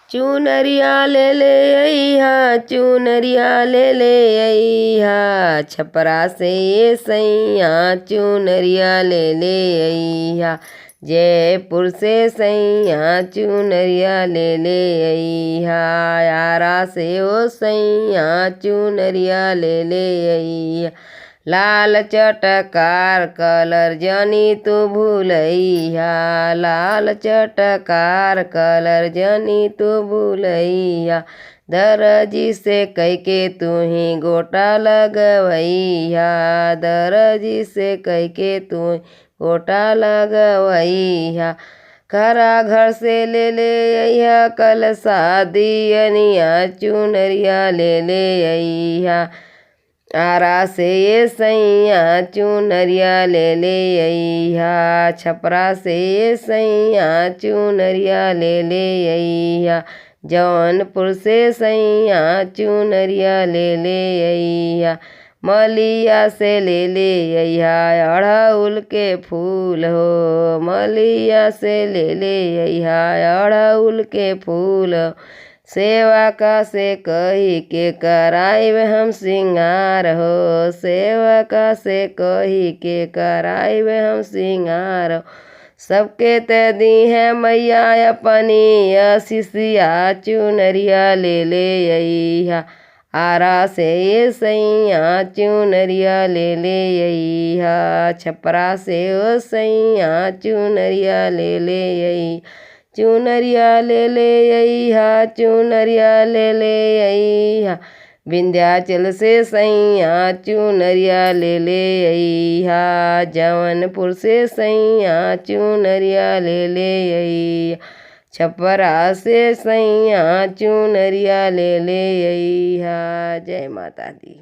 चुनरिया ले अइहा, चुनरिया ले अइहा, छपरा से ये सैया चुनरिया ले अइहा। जयपुर से सैया चुनरिया ले अइहा, आरा से ओ सैया चुनरिया ले अइहा। लाल चटकार कलर जनी तू भूलैया, लाल चटकार कलर जनी तू भूलैया। दर्जी से कह के तू ही गोटा लगवैया, दर्जी से कह के तू गोटा लगवैया। खरा घर से ले अइहा, कल शादी अनिया चुनरिया ले अइहा। आरा से ये सैया चुनरिया ले अइहा, छपरा से ये सैया चुनरिया ले अइहा। जौनपुर से सैया चुनरिया ले अइहा। मलिया से ले अइहा अड़हुल के फूल हो, मलिया से ले अइहा अड़हुल के फूल हो। सेवा का से कही के कराइब हम सिंगार हो, सेवा का से कही के कराइब हम सिंगार हो। सबके ते दी है मैया अपनी आशीषिया चुनरिया ले अइहा। आरा से ये सैया चुनरिया ले अइहा, छपरा से ओ सैया चुनरिया ले अइहा। चुनरिया ले अइहा, चुनरिया ले अइहा। विंध्याचल से सैया चुनरिया ले अइहा, जौनपुर से सैया चुनरिया ले अइहा। छपरा से सैया चुनरिया ले अइहा। जय माता दी।